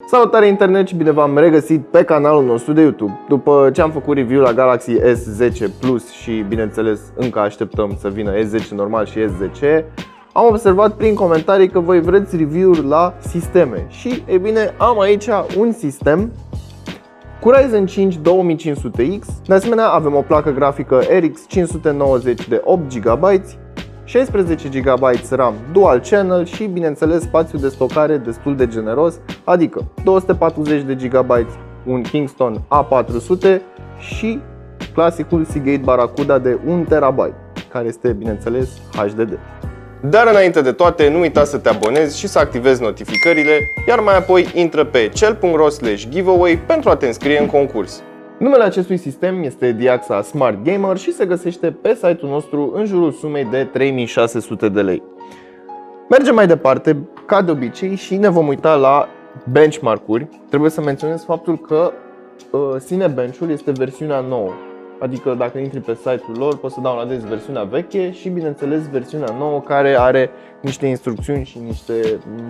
Salutare internet și bine v-am regăsit pe canalul nostru de YouTube. După ce am făcut review la Galaxy S10 Plus și bineînțeles încă așteptăm să vină S10 normal și S10, am observat prin comentarii că voi vreți review-uri la sisteme. Și e bine, am aici un sistem cu Ryzen 5 2500X. De asemenea avem o placă grafică RX 590 de 8 GB, 16 GB RAM Dual Channel și bineînțeles spațiu de stocare destul de generos, adică 240 de GB un Kingston A400 și clasicul Seagate Barracuda de 1 TB, care este bineînțeles HDD. Dar înainte de toate, nu uita să te abonezi și să activezi notificările, iar mai apoi intră pe cel.ro/giveaway pentru a te înscrie în concurs. Numele acestui sistem este Diaxa Smart Gamer și se găsește pe site-ul nostru în jurul sumei de 3600 de lei. Mergem mai departe, ca de obicei, și ne vom uita la benchmark-uri. Trebuie să menționez faptul că Cinebench-ul este versiunea nouă. Adică dacă intri pe site-ul lor, poți să downloadezi versiunea veche și bineînțeles versiunea nouă, care are niște instrucțiuni și niște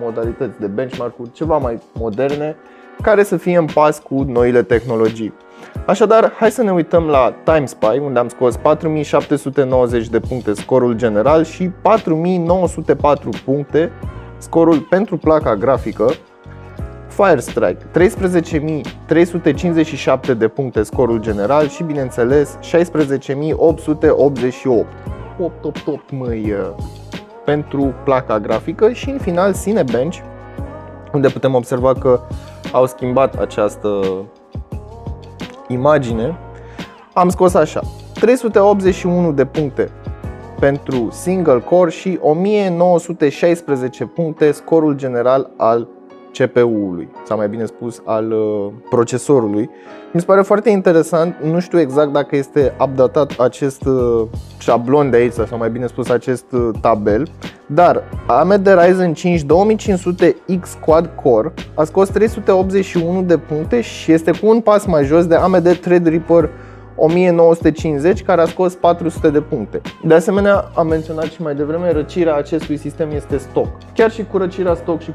modalități de benchmark-uri ceva mai moderne, care să fie în pas cu noile tehnologii. Așadar, hai să ne uităm la TimeSpy, unde am scos 4790 de puncte scorul general și 4904 puncte scorul pentru placa grafică. Firestrike, 13357 de puncte scorul general și bineînțeles 16888 pentru placa grafică. Și în final Cinebench, unde putem observa că au schimbat această imagine. Am scos așa 381 de puncte pentru single core și 1916 puncte scorul general al CPU-ului, sau mai bine spus al procesorului. Mi se pare foarte interesant, nu știu exact dacă este updatat acest șablon de aici, sau mai bine spus acest tabel, dar AMD Ryzen 5 2500X Quad Core a scos 381 de puncte și este cu un pas mai jos de AMD Threadripper 1950, care a scos 400 de puncte. De asemenea, am menționat și mai devreme, răcirea acestui sistem este stock. Chiar și cu răcirea stock și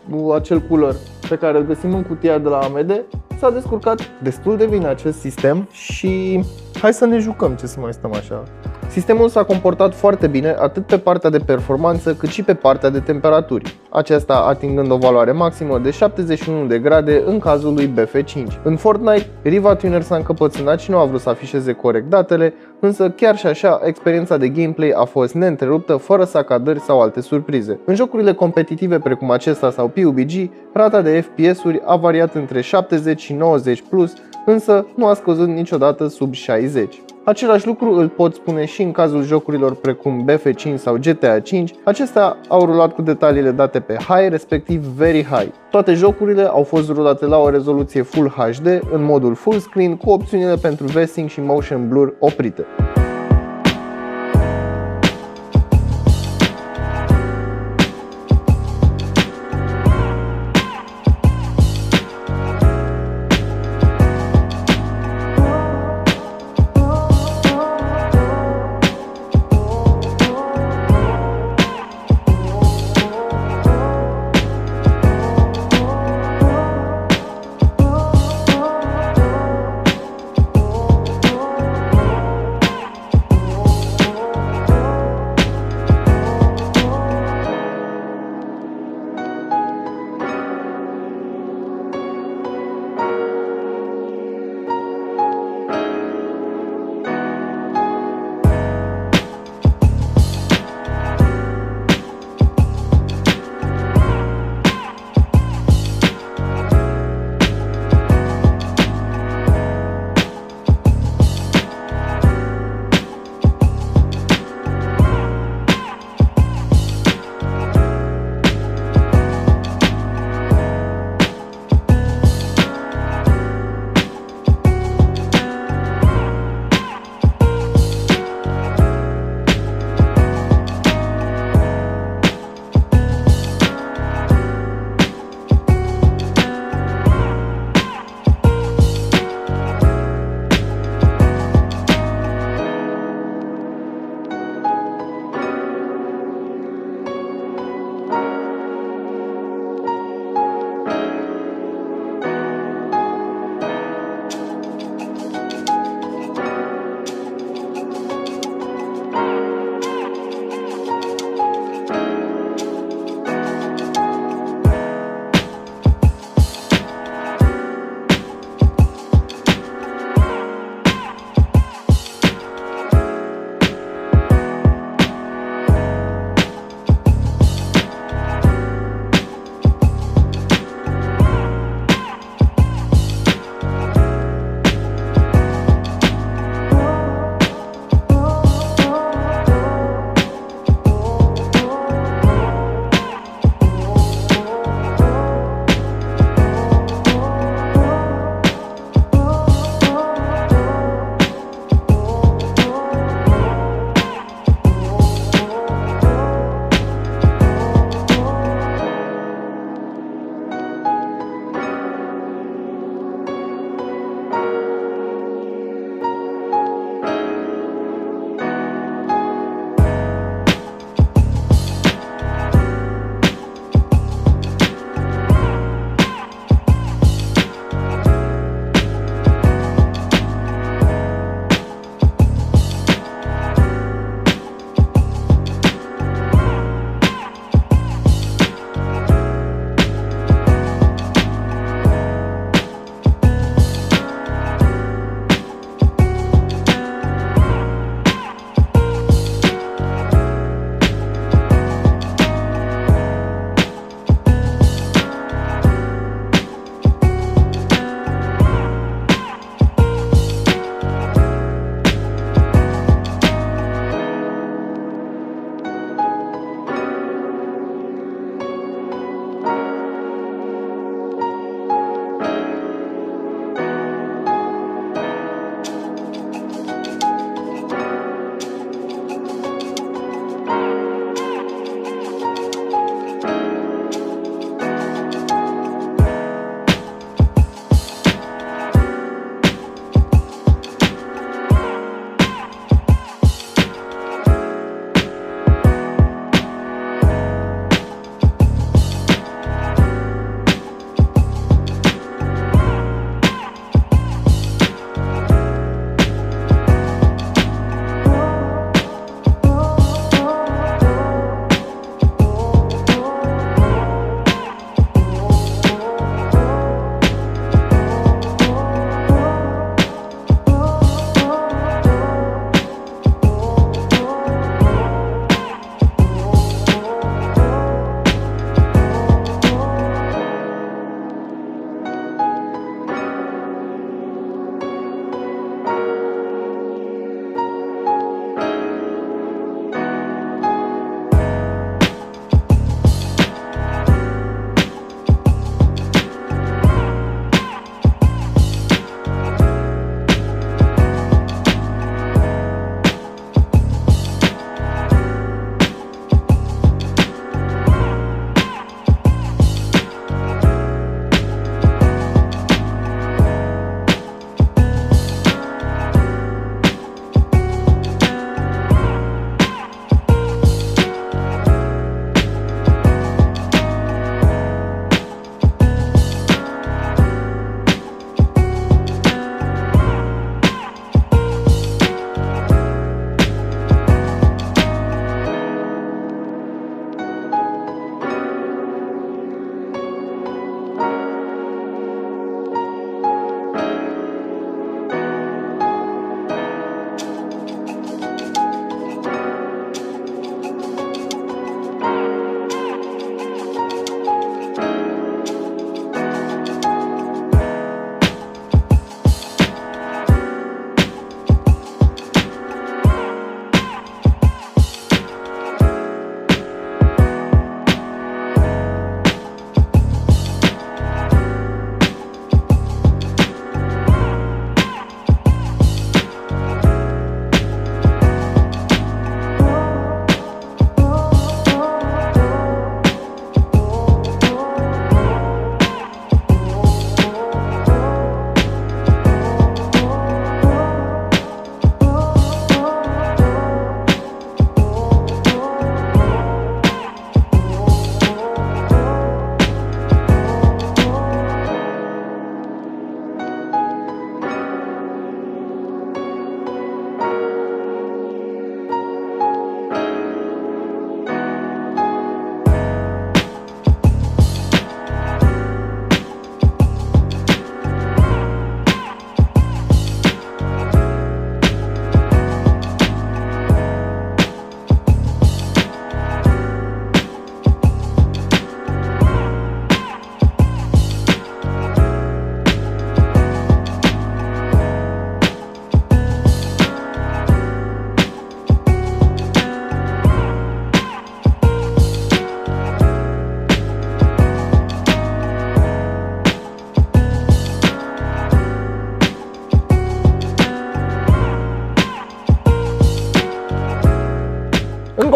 cu acel cooler pe care îl găsim în cutia de la AMD, s-a descurcat destul de bine acest sistem și hai să ne jucăm, ce să mai stăm așa. Sistemul s-a comportat foarte bine atât pe partea de performanță cât și pe partea de temperaturi, aceasta atingând o valoare maximă de 71 de grade în cazul lui BF5. În Fortnite, Riva Tuner s-a încăpățânat și nu a vrut să afișeze corect datele, însă chiar și așa, experiența de gameplay a fost neîntreruptă, fără sacadări sau alte surprize. În jocurile competitive precum acesta sau PUBG, rata de FPS-uri a variat între 70 și 90+, însă nu a scăzut niciodată sub 60. Același lucru îl pot spune și în cazul jocurilor precum BF5 sau GTA 5, acestea au rulat cu detaliile date pe High, respectiv Very High. Toate jocurile au fost rulate la o rezoluție Full HD, în modul Full Screen, cu opțiunile pentru VSync și Motion Blur oprite.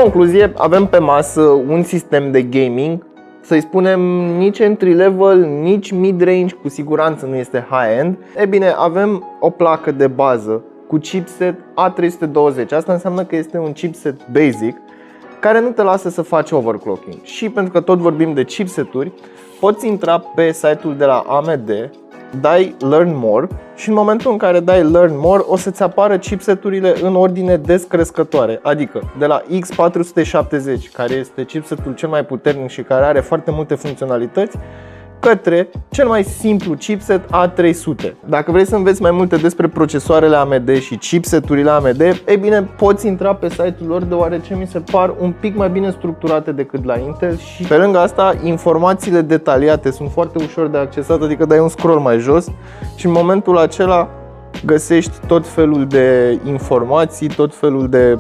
concluzie, avem pe masă un sistem de gaming, să-i spunem nici entry level, nici mid-range, cu siguranță nu este high-end. E bine, avem o placă de bază cu chipset A320. Asta înseamnă că este un chipset basic care nu te lasă să faci overclocking. Și pentru că tot vorbim de chipseturi, poți intra pe site-ul de la AMD, dai Learn More și în momentul în care dai Learn More o să-ți apară chipseturile în ordine descrescătoare. Adică de la X470, care este chipsetul cel mai puternic și care are foarte multe funcționalități, către cel mai simplu chipset A300. Dacă vrei să înveți mai multe despre procesoarele AMD și chipseturile AMD, e bine, poți intra pe site-ul lor, deoarece mi se par un pic mai bine structurate decât la Intel și pe lângă asta informațiile detaliate sunt foarte ușor de accesat, adică dai un scroll mai jos și în momentul acela găsești tot felul de informații, tot felul de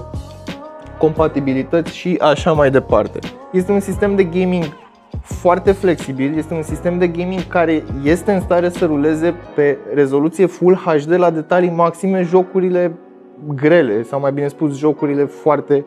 compatibilități și așa mai departe. Este un sistem de gaming foarte flexibil, este un sistem de gaming care este în stare să ruleze pe rezoluție Full HD la detalii maxime jocurile grele, sau mai bine spus jocurile foarte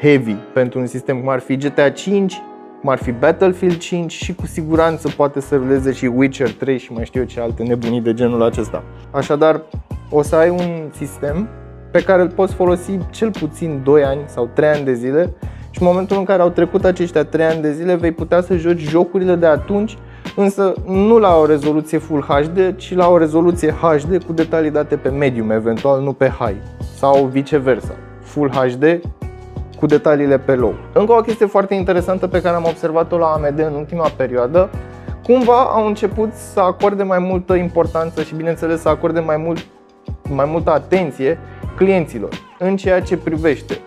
heavy pentru un sistem cum ar fi GTA 5, cum ar fi Battlefield 5 și cu siguranță poate să ruleze și Witcher 3 și mai știu eu ce alte nebunii de genul acesta. Așadar, o să ai un sistem pe care îl poți folosi cel puțin 2 ani sau 3 ani de zile. Și în momentul în care au trecut aceștia 3 ani de zile vei putea să joci jocurile de atunci, însă nu la o rezoluție Full HD, ci la o rezoluție HD cu detalii date pe medium, eventual nu pe high, sau viceversa, Full HD cu detaliile pe low. Încă o chestie foarte interesantă pe care am observat-o la AMD în ultima perioadă, cumva au început să acorde mai multă importanță și bineînțeles să acorde mai multă atenție clienților în ceea ce privește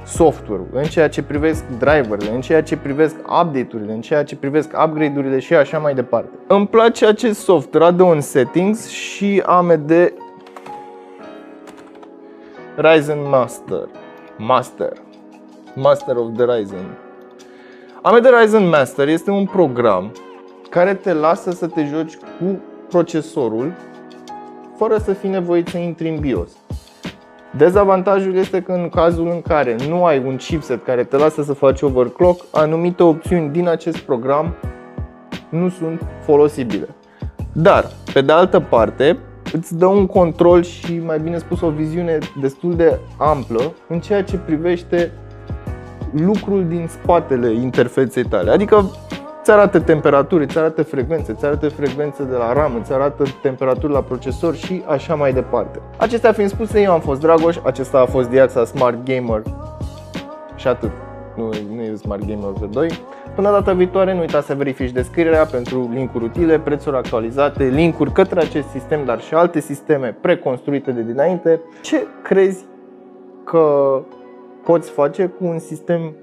software-ul, în ceea ce privesc driverele, în ceea ce privesc update-urile, în ceea ce privesc upgrade-urile și așa mai departe. Îmi place acest soft, Radeon Settings și AMD Ryzen Master of the Ryzen. AMD Ryzen Master este un program care te lasă să te joci cu procesorul fără să fii nevoit să intri în BIOS. Dezavantajul este că în cazul în care nu ai un chipset care te lasă să faci overclock, anumite opțiuni din acest program nu sunt folosibile. Dar, pe de altă parte, îți dă un control și, mai bine spus, o viziune destul de amplă în ceea ce privește lucrul din spatele interfeței tale. Adică îți arată temperaturi, îți arată frecvențe de la RAM, îți arată temperaturi la procesor și așa mai departe. Acestea fiind spuse, eu am fost Dragoș, acesta a fost Diaxa Smart Gamer și atât. Nu e Smart Gamer V2. Până data viitoare, nu uita să verifici descrierea pentru linkuri utile, prețuri actualizate, linkuri către acest sistem, dar și alte sisteme preconstruite de dinainte. Ce crezi că poți face cu un sistem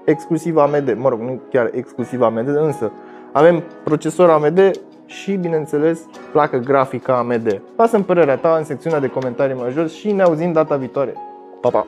exclusiv AMD? Mă rog, nu chiar exclusiv AMD, însă avem procesor AMD și, bineînțeles, placă grafică AMD. Lasă-mi părerea ta în secțiunea de comentarii mai jos și ne auzim data viitoare. Pa, pa!